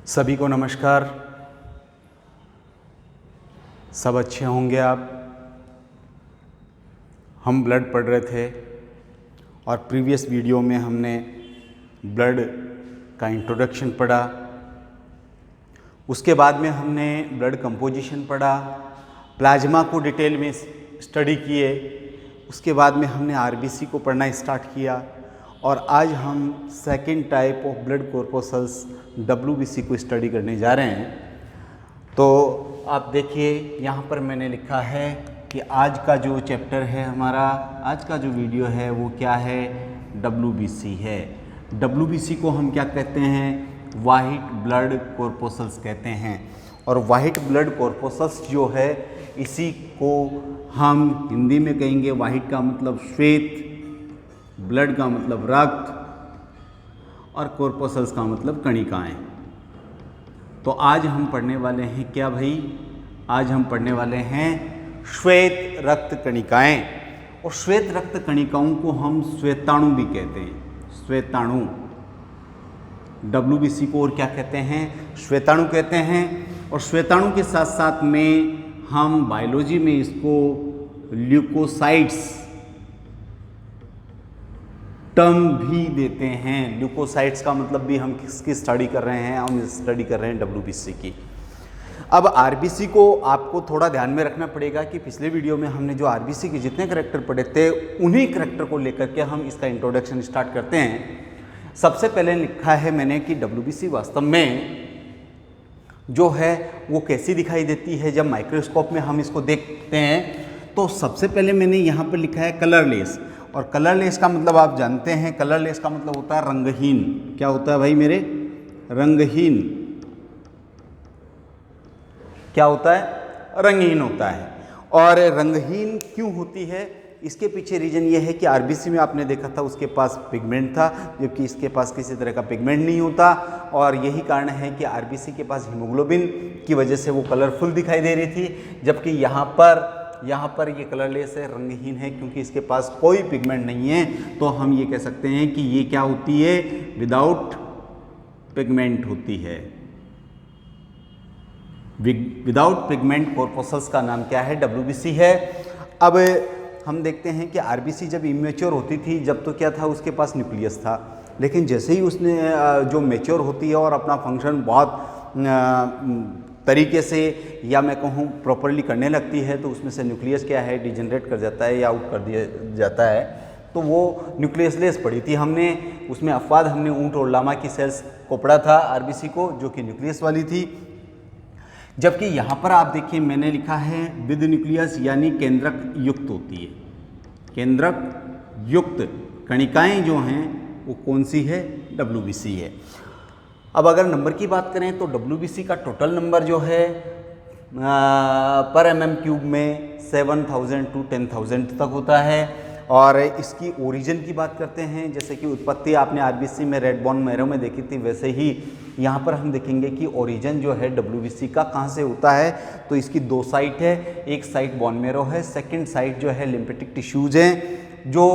सभी को नमस्कार। सब अच्छे होंगे आप। हम ब्लड पढ़ रहे थे और प्रीवियस वीडियो में हमने ब्लड का इंट्रोडक्शन पढ़ा। उसके बाद में हमने ब्लड कंपोजिशन पढ़ा, प्लाज्मा को डिटेल में स्टडी किए। उसके बाद में हमने आरबीसी को पढ़ना स्टार्ट किया और आज हम second type of blood corpuscles WBC को स्टडी करने जा रहे हैं। तो आप देखिए यहाँ पर मैंने लिखा है कि आज का जो चैप्टर है हमारा, आज का जो वीडियो है वो क्या है, डब्ल्यूबीसी है। डब्ल्यूबीसी को हम क्या कहते हैं, वाइट ब्लड कॉर्पोसल्स कहते हैं। और वाइट ब्लड कॉर्पोसल्स जो है इसी को हम हिंदी में कहेंगे, वाइट का मतलब श्वेत, ब्लड का मतलब रक्त और कॉर्पोसल्स का मतलब कणिकाएं। तो आज हम पढ़ने वाले हैं क्या भाई, आज हम पढ़ने वाले हैं श्वेत रक्त कणिकाएं। और श्वेत रक्त कणिकाओं को हम श्वेताणु भी कहते हैं, श्वेताणु। डब्ल्यूबीसी को और क्या कहते हैं, श्वेताणु कहते हैं। और श्वेताणु के साथ साथ में हम बायोलॉजी में इसको ल्यूकोसाइट्स टर्म भी देते हैं। ल्यूकोसाइट्स का मतलब भी हम किसकी स्टडी कर रहे हैं, हम स्टडी कर रहे हैं डब्ल्यूबीसी की। अब आरबीसी को आपको थोड़ा ध्यान में रखना पड़ेगा कि पिछले वीडियो में हमने जो आरबीसी के जितने करैक्टर पढ़े थे उन्हीं करैक्टर को लेकर के हम इसका इंट्रोडक्शन स्टार्ट करते हैं। सबसे पहले लिखा है मैंने कि डब्ल्यूबीसी वास्तव में जो है वो कैसी दिखाई देती है जब माइक्रोस्कोप में हम इसको देखते हैं। तो सबसे पहले मैंने यहाँ पर लिखा है कलरलेस। और कलरलेस का मतलब आप जानते हैं, कलरलेस का मतलब होता है रंगहीन। क्या होता है भाई मेरे, रंगहीन। क्या होता है, रंगहीन होता है। और रंगहीन क्यों होती है, इसके पीछे रीजन ये है कि आरबीसी में आपने देखा था उसके पास पिगमेंट था, जबकि इसके पास किसी तरह का पिगमेंट नहीं होता। और यही कारण है कि आरबीसी के पास हीमोग्लोबिन की वजह से वो कलरफुल दिखाई दे रही थी, जबकि यहाँ पर ये कलरलेस है, रंगहीन है, क्योंकि इसके पास कोई पिगमेंट नहीं है। तो हम ये कह सकते हैं कि ये क्या होती है, विदाउट पिगमेंट होती है। विदाउट पिगमेंट कॉर्पोसल्स का नाम क्या है, डब्ल्यूबीसी है। अब हम देखते हैं कि आरबीसी जब इमेच्योर होती थी, जब तो क्या था, उसके पास न्यूक्लियस था। लेकिन जैसे ही उसने जो मैच्योर होती है और अपना फंक्शन बहुत तरीके से, या मैं कहूँ प्रॉपरली करने लगती है, तो उसमें से न्यूक्लियस क्या है, डिजनरेट कर जाता है या आउट कर दिया जाता है। तो वो न्यूक्लियसलेस पढ़ी थी हमने, उसमें अपवाद हमने ऊंट और लामा की सेल्स को पढ़ा था आरबीसी को, जो कि न्यूक्लियस वाली थी। जबकि यहाँ पर आप देखिए मैंने लिखा है विद न्यूक्लियस, यानी केंद्रक युक्त होती है। केंद्रक युक्त कणिकाएं जो हैं वो कौन सी है, डब्ल्यूबीसी है। अब अगर नंबर की बात करें तो डब्ल्यूबीसी का टोटल नंबर जो है पर एमएम क्यूब में 7000 to 10,000 तक होता है। और इसकी ओरिजिन की बात करते हैं, जैसे कि उत्पत्ति आपने आरबीसी में रेड बोन मैरो में देखी थी, वैसे ही यहाँ पर हम देखेंगे कि ओरिजिन जो है डब्ल्यूबीसी का कहाँ से होता है। तो इसकी दो साइट है, एक साइट बोन मैरो है, सेकंड साइट जो है लिम्फेटिक टिश्यूज हैं। जो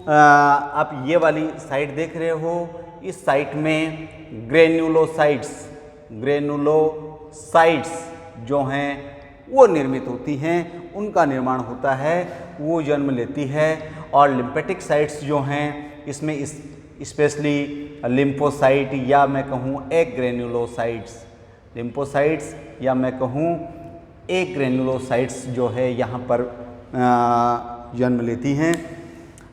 आप ये वाली साइट देख रहे हो, इस साइट में ग्रेनुलोसाइट्स जो हैं वो निर्मित होती हैं, उनका निर्माण होता है, वो जन्म लेती है। और लिम्फेटिक साइट्स जो हैं इसमें स्पेशली लिम्फोसाइट, या मैं कहूँ एक ग्रेनुलोसाइट्स, लिम्फोसाइट्स या मैं कहूँ एक ग्रेनुलोसाइट्स जो है यहाँ पर जन्म लेती हैं।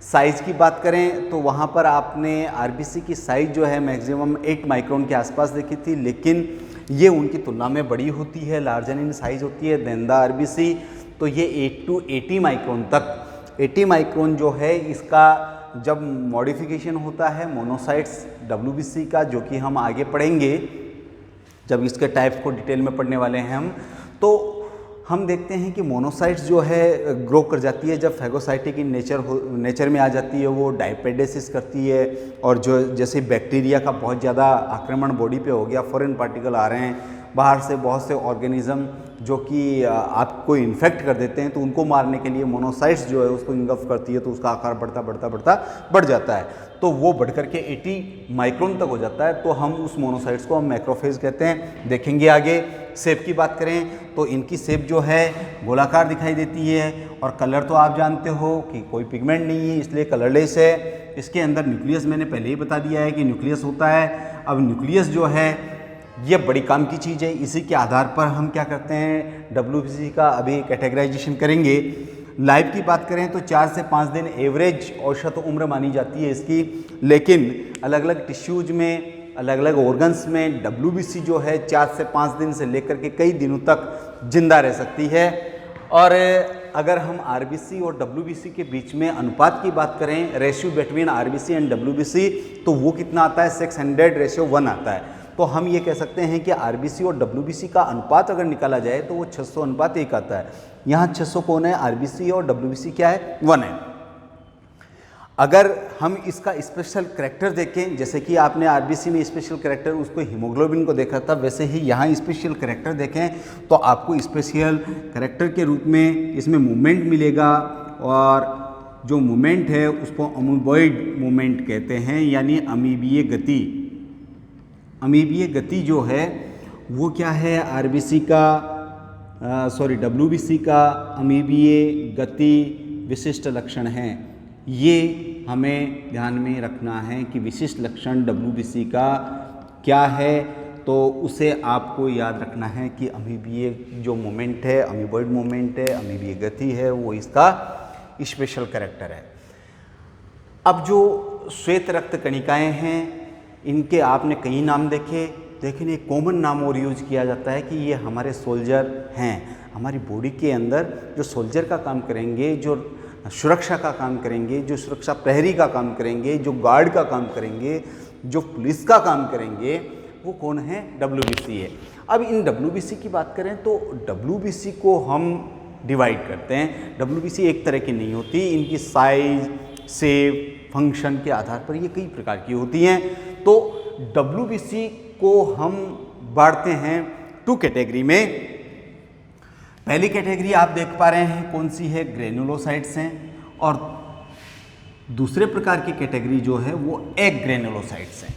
साइज़ की बात करें तो वहाँ पर आपने आरबीसी की साइज़ जो है मैक्सिमम 8 माइक्रोन के आसपास देखी थी, लेकिन ये उनकी तुलना में बड़ी होती है, लार्जर इन साइज़ होती है देन द आरबीसी। तो ये 8 to 80 माइक्रोन तक, 80 माइक्रोन जो है इसका जब मॉडिफिकेशन होता है मोनोसाइट्स डब्ल्यूबीसी का, जो कि हम आगे पढ़ेंगे जब इसके टाइप्स को डिटेल में पढ़ने वाले हैं हम। तो हम देखते हैं कि मोनोसाइट्स जो है ग्रो कर जाती है जब फैगोसाइटिक इन नेचर में आ जाती है, वो डायपेडेसिस करती है। और जो जैसे बैक्टीरिया का बहुत ज़्यादा आक्रमण बॉडी पे हो गया, फॉरेन पार्टिकल आ रहे हैं, बाहर से बहुत से ऑर्गेनिज्म जो कि आपको इन्फेक्ट कर देते हैं, तो उनको मारने के लिए मोनोसाइट्स जो है उसको इंगल्फ करती है, तो उसका आकार बढ़ जाता है, तो वो बढ़ करके 80 माइक्रोन तक हो जाता है। तो हम उस मोनोसाइट्स को हम मैक्रोफेज कहते हैं। देखेंगे आगे। शेप की बात करें तो इनकी शेप जो है गोलाकार दिखाई देती है, और कलर तो आप जानते हो कि कोई पिगमेंट नहीं है, इसलिए कलरलेस है। इसके अंदर न्यूक्लियस मैंने पहले ही बता दिया है कि न्यूक्लियस होता है। अब न्यूक्लियस जो है ये बड़ी काम की चीज़ है, इसी के आधार पर हम क्या करते हैं, WBC का अभी कैटेगराइजेशन करेंगे। लाइफ की बात करें तो 4 से 5 दिन एवरेज औसत उम्र मानी जाती है इसकी, लेकिन अलग अलग टिश्यूज में, अलग अलग ऑर्गन्स में WBC जो है 4 से 5 दिन से लेकर के कई दिनों तक जिंदा रह सकती है। और अगर हम RBC और WBC के बीच में अनुपात की बात करें, ratio between RBC and WBC, तो वो कितना आता है, 600:1 आता है। तो हम ये कह सकते हैं कि RBC और WBC का अनुपात अगर निकाला जाए तो वो 600:1 आता है। यहाँ 600 कौन है, RBC, और WBC क्या है, 1 है। अगर हम इसका स्पेशल करैक्टर देखें, जैसे कि आपने RBC में स्पेशल करैक्टर उसको हीमोग्लोबिन को देखा था, वैसे ही यहाँ स्पेशल करैक्टर देखें तो आपको स्पेशल करैक्टर के रूप में इसमें मूवमेंट मिलेगा, और जो मूवमेंट है उसको अमीबॉइड मूवमेंट कहते हैं, यानी अमीबीय गति। अमीबीय गति जो है वो क्या है, WBC का अमीबीय गति विशिष्ट लक्षण हैं। ये हमें ध्यान में रखना है कि विशिष्ट लक्षण WBC का क्या है, तो उसे आपको याद रखना है कि अमीबीय जो मोमेंट है, अमीबॉइड मोमेंट है, अमीबीय गति है, वो इसका स्पेशल करैक्टर है। अब जो श्वेत रक्त कणिकाएं हैं, इनके आपने कई नाम देखे, लेकिन एक कॉमन नाम और यूज किया जाता है कि ये हमारे सोल्जर हैं। हमारी बॉडी के अंदर जो सोल्जर का काम करेंगे, जो सुरक्षा का काम करेंगे, जो सुरक्षा प्रहरी का काम करेंगे, जो गार्ड का काम करेंगे, जो पुलिस का काम करेंगे, वो कौन है, WBC है। अब इन WBC की बात करें तो WBC को हम डिवाइड करते हैं। WBC एक तरह की नहीं होती, इनकी साइज, शेप, फंक्शन के आधार पर ये कई प्रकार की होती हैं। तो WBC को हम बांटते हैं 2 कैटेगरी में। पहली कैटेगरी आप देख पा रहे हैं कौन सी है, ग्रेनुलोसाइट्स हैं, और दूसरे प्रकार की कैटेगरी जो है वो एग ग्रेनुलोसाइट्स हैं।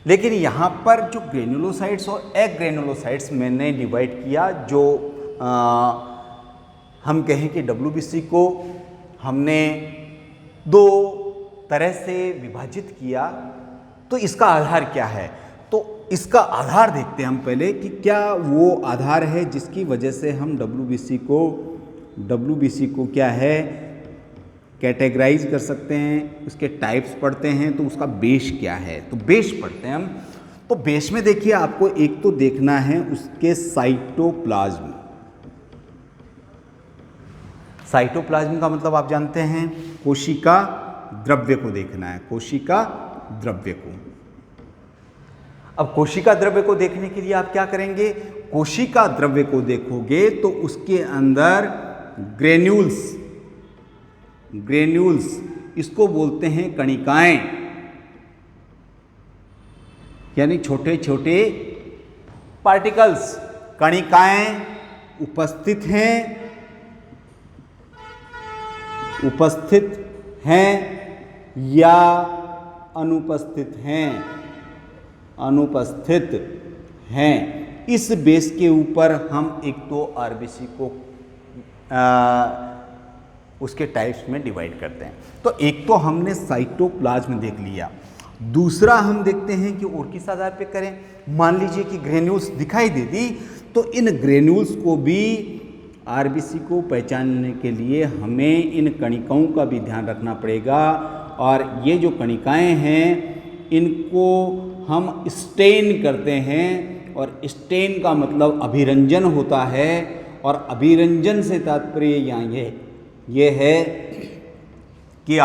लेकिन यहाँ पर जो ग्रेनुलोसाइट्स और एग ग्रेनुलोसाइट्स मैंने डिवाइड किया, जो हम कहें कि WBC को हमने 2 तरह से विभाजित किया, तो इसका आधार क्या है। तो इसका आधार देखते हैं हम पहले कि क्या वो आधार है जिसकी वजह से हम WBC को क्या है, कैटेगराइज कर सकते हैं। उसके टाइप्स पढ़ते हैं तो उसका बेस क्या है, तो बेस पढ़ते हैं हम। तो बेस में देखिए आपको एक तो देखना है उसके साइटोप्लाज्म। साइटोप्लाज्म का मतलब आप जानते हैं, कोशिका द्रव्य को देखना है, कोशिका द्रव्य को। अब कोशिका द्रव्य को देखने के लिए आप क्या करेंगे, कोशिका द्रव्य को देखोगे तो उसके अंदर ग्रेन्यूल्स इसको बोलते हैं कणिकाएं, यानी छोटे छोटे पार्टिकल्स, कणिकाएं उपस्थित हैं या अनुपस्थित हैं। इस बेस के ऊपर हम एक तो RBC को उसके टाइप्स में डिवाइड करते हैं। तो एक तो हमने साइटोप्लाज्म देख लिया, दूसरा हम देखते हैं कि और किस आधार पे करें। मान लीजिए कि ग्रेन्यूल्स दिखाई दे दी, तो इन ग्रेन्यूल्स को भी RBC को पहचानने के लिए हमें इन कणिकाओं का भी ध्यान रखना पड़ेगा। और ये जो कणिकाएं हैं इनको हम स्टेन करते हैं, और स्टेन का मतलब अभिरंजन होता है, और अभिरंजन से तात्पर्य यहाँ ये है कि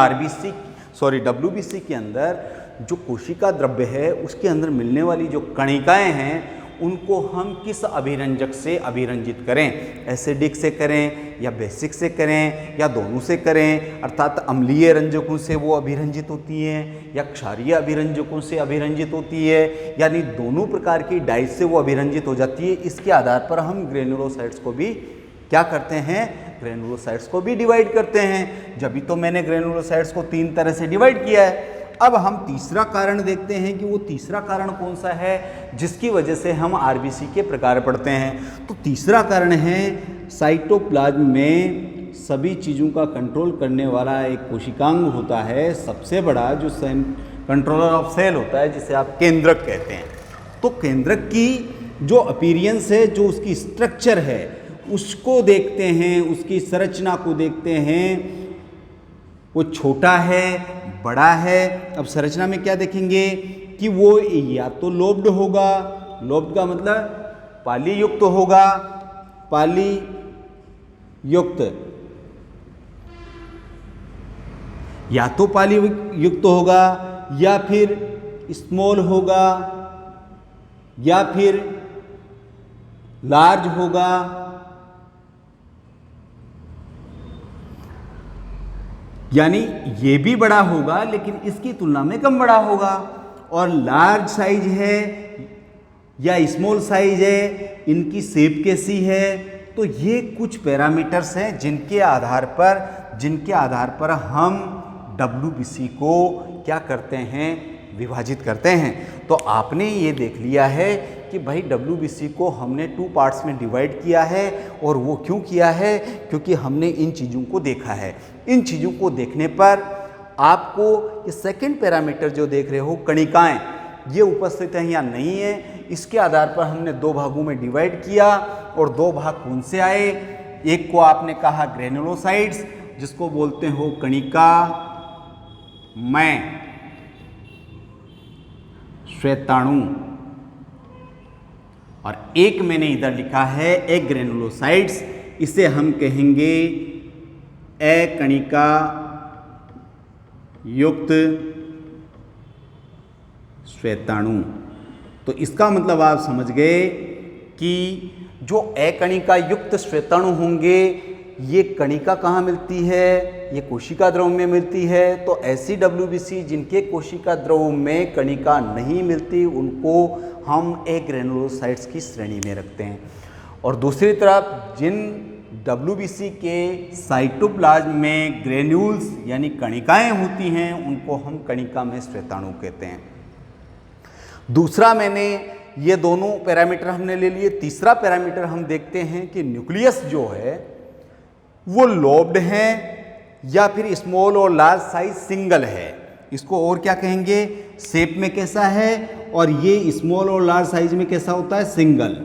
WBC के अंदर जो कोशिका द्रव्य है उसके अंदर मिलने वाली जो कणिकाएं हैं उनको हम किस अभिरंजक से अभिरंजित करें, एसिडिक से करें या बेसिक से करें या दोनों से करें, अर्थात अम्लीय रंजकों से वो अभिरंजित होती हैं या क्षारीय अभिरंजकों से अभिरंजित होती है, यानी दोनों प्रकार की डाइज से वो अभिरंजित हो जाती है। इसके आधार पर हम ग्रेनुलोसाइट्स को भी क्या करते हैं, ग्रेनुलोसाइट्स को भी डिवाइड करते हैं। जब भी तो मैंने ग्रेनुलोसाइट्स को 3 तरह से डिवाइड किया है। अब हम तीसरा कारण देखते हैं कि वो तीसरा कारण कौन सा है जिसकी वजह से हम आरबीसी के प्रकार पढ़ते हैं। तो तीसरा कारण है साइटोप्लाज्म में सभी चीज़ों का कंट्रोल करने वाला एक कोशिकांग होता है, सबसे बड़ा जो कंट्रोलर ऑफ सेल होता है, जिसे आप केंद्रक कहते हैं। तो केंद्रक की जो अपीयरेंस है, जो उसकी स्ट्रक्चर है, उसको देखते हैं, उसकी संरचना को देखते हैं। वो छोटा है, बड़ा है। अब संरचना में क्या देखेंगे कि वो या तो लोब्ड होगा, लोब्ड का मतलब पाली युक्त होगा, पाली युक्त, या तो पाली युक्त होगा या फिर स्मॉल होगा या फिर लार्ज होगा। यानी ये भी बड़ा होगा लेकिन इसकी तुलना में कम बड़ा होगा। और लार्ज साइज है या स्मॉल साइज है, इनकी शेप कैसी है। तो ये कुछ पैरामीटर्स हैं जिनके आधार पर हम WBC को क्या करते हैं, विभाजित करते हैं। तो आपने ये देख लिया है कि भाई WBC को हमने 2 पार्ट्स में डिवाइड किया है। और वो क्यों किया है, क्योंकि हमने इन चीज़ों को देखा है। इन चीज़ों को देखने पर आपको ये सेकंड पैरामीटर जो देख रहे हो, कणिकाएं, ये उपस्थित हैं या नहीं है, इसके आधार पर हमने 2 भागों में डिवाइड किया। और 2 भाग कौन से आए, एक को आपने कहा ग्रेनुलोसाइट्स, जिसको बोलते हो कणिका में श्वेताणु, और एक मैंने इधर लिखा है एग्रेनुलोसाइट्स, इसे हम कहेंगे अकणिका युक्त श्वेताणु। तो इसका मतलब आप समझ गए कि जो अकणिका युक्त श्वेताणु होंगे, ये कणिका कहाँ मिलती है, ये कोशिका द्रव में मिलती है। तो ऐसी WBC जिनके कोशिका द्रव में कणिका नहीं मिलती, उनको हम एग्रेनुलोसाइट्स की श्रेणी में रखते हैं। और दूसरी तरफ जिन WBC के साइटोप्लाज्म में ग्रेन्यूल्स यानी कणिकाएं होती हैं, उनको हम कणिका में श्वेताणु कहते हैं। दूसरा, मैंने ये दोनों पैरामीटर हमने ले लिए। तीसरा पैरामीटर हम देखते हैं कि न्यूक्लियस जो है वो लोब्ड है या फिर स्मॉल और लार्ज साइज सिंगल है। इसको और क्या कहेंगे, शेप में कैसा है, और ये स्मॉल और लार्ज साइज में कैसा होता है, सिंगल।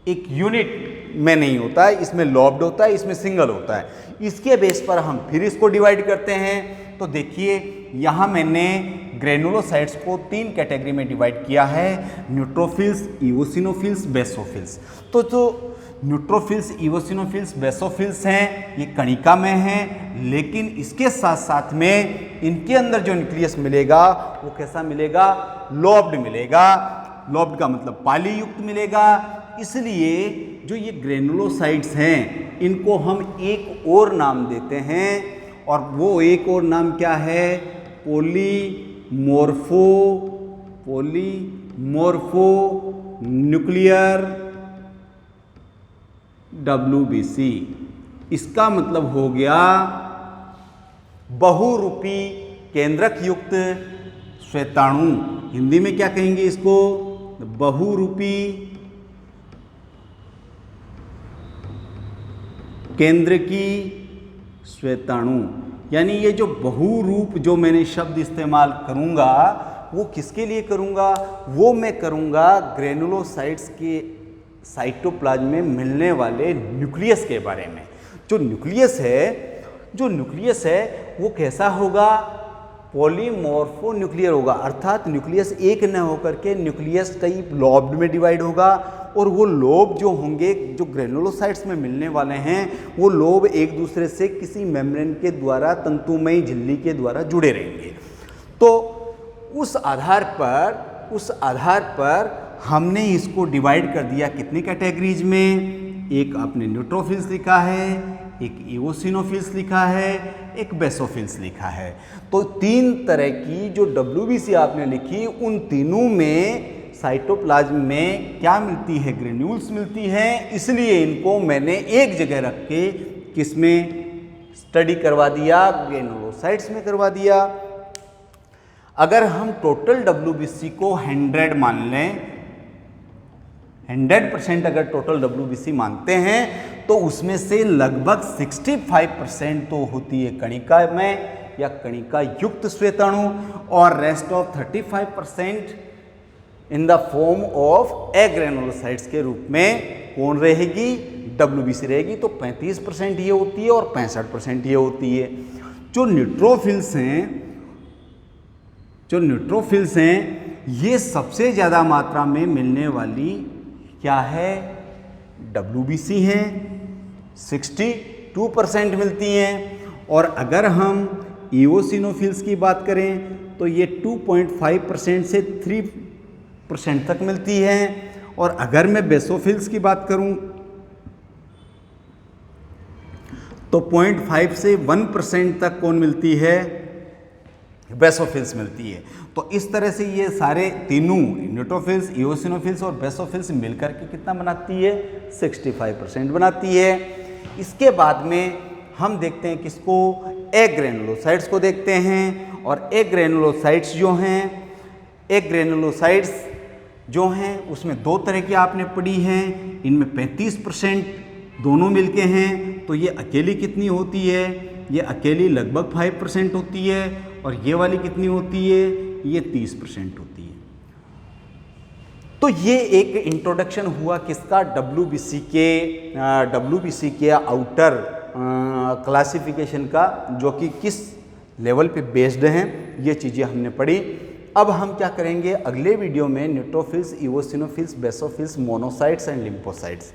एक यूनिट में नहीं होता है, इसमें लोब्ड होता है, इसमें सिंगल होता है। इसके बेस पर हम फिर इसको डिवाइड करते हैं। तो देखिए यहाँ मैंने ग्रेनुलोसाइट्स को 3 कैटेगरी में डिवाइड किया है, न्यूट्रोफिल्स, इओसिनोफिल्स, बेसोफिल्स। तो जो न्यूट्रोफिल्स, इओसिनोफिल्स, बेसोफिल्स हैं, ये कणिका में हैं, लेकिन इसके साथ साथ में इनके अंदर जो न्यूक्लियस मिलेगा वो कैसा मिलेगा, लोब्ड मिलेगा। लोब्ड का मतलब पाली युक्त मिलेगा। इसलिए जो ये ग्रेनुलोसाइट्स हैं, इनको हम एक और नाम देते हैं, और वो एक और नाम क्या है, पॉलीमॉर्फो न्यूक्लियर WBC। इसका मतलब हो गया बहुरूपी केंद्रक युक्त श्वेताणु। हिंदी में क्या कहेंगे इसको, बहुरूपी केंद्रकी श्वेताणु। यानी ये जो बहुरूप जो मैंने शब्द इस्तेमाल करूंगा, वो किसके लिए करूंगा, वो मैं करूंगा ग्रेनुलोसाइट्स के साइटोप्लाज्म में मिलने वाले न्यूक्लियस के बारे में। जो न्यूक्लियस है वो कैसा होगा, पॉलीमॉर्फो न्यूक्लियर होगा। अर्थात न्यूक्लियस एक न होकर के न्यूक्लियस कई लोब्ड में डिवाइड होगा, और वो लोब जो होंगे, जो ग्रेनुलोसाइट्स में मिलने वाले हैं, वो लोब एक दूसरे से किसी मेम्ब्रेन के द्वारा, तंतुमयी झिल्ली के द्वारा जुड़े रहेंगे। तो उस आधार पर हमने इसको डिवाइड कर दिया कितनी कैटेगरीज में, एक आपने न्यूट्रोफिल्स लिखा है, एक इओसिनोफिल्स लिखा है, एक बेसोफिल्स लिखा है। तो 3 तरह की जो WBC आपने लिखी, उन तीनों में साइटोप्लाज्म में क्या मिलती है, ग्रेन्यूल्स मिलती हैं। इसलिए इनको मैंने एक जगह रख के किसमें स्टडी करवा दिया, ग्रेनुलोसाइट्स में करवा दिया। अगर हम टोटल WBC को 100 मान लें, 100% अगर टोटल WBC मानते हैं, तो उसमें से लगभग 65% तो होती है कणिका में या कणिका युक्त श्वेताणु, और rest of 35% in the form of agranulocytes के रूप में कौन रहेगी, WBC रहेगी। तो 35% ये होती है और 65% ये होती है। जो न्यूट्रोफिल्स हैं, ये सबसे ज़्यादा मात्रा में मिलने वाली क्या है, WBC हैं, 62% मिलती हैं। और अगर हम इओसिनोफिल्स की बात करें तो ये 2.5% से 3% तक मिलती है। और अगर मैं बेसोफिल्स की बात करूं तो 0.5 से 1% तक कौन मिलती है, बेसोफिल्स मिलती है। तो इस तरह से ये सारे तीनों न्यूट्रोफिल्स, इओसिनोफिल्स और बेसोफिल्स मिलकर के कितना बनाती है, 65% बनाती है। इसके बाद में हम देखते हैं किसको, एग्रेनुलोसाइट्स को देखते हैं। और एग्रेनुलोसाइट्स जो हैं उसमें 2 तरह की आपने पढ़ी हैं। इनमें 35% दोनों मिलके हैं। तो ये अकेली कितनी होती है, ये अकेली लगभग 5% होती है। और ये वाली कितनी होती है, ये 30% होती है। तो ये एक इंट्रोडक्शन हुआ किसका, WBC के आउटर क्लासिफिकेशन का, जो कि किस लेवल पे बेस्ड हैं, ये चीज़ें हमने पढ़ी। अब हम क्या करेंगे, अगले वीडियो में neutrophils, eosinophils, basophils, monocytes and lymphocytes,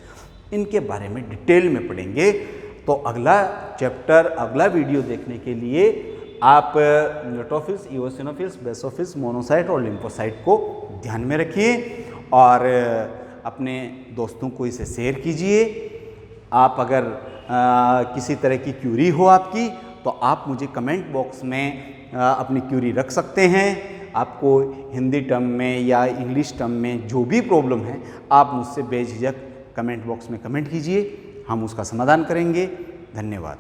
इनके बारे में डिटेल में पढ़ेंगे। तो अगला चैप्टर, अगला वीडियो देखने के लिए आप न्यूट्रोफिल्स, इओसिनोफिल्स, बेसोफिल्स, मोनोसाइट और लिम्फोसाइट को ध्यान में रखिए और अपने दोस्तों को इसे शेयर कीजिए। आप अगर किसी तरह की क्यूरी हो आपकी, तो आप मुझे कमेंट बॉक्स में अपनी क्यूरी रख सकते हैं। आपको हिंदी टर्म में या इंग्लिश टर्म में जो भी प्रॉब्लम है, आप मुझसे बेझिझक कमेंट बॉक्स में कमेंट कीजिए, हम उसका समाधान करेंगे। धन्यवाद।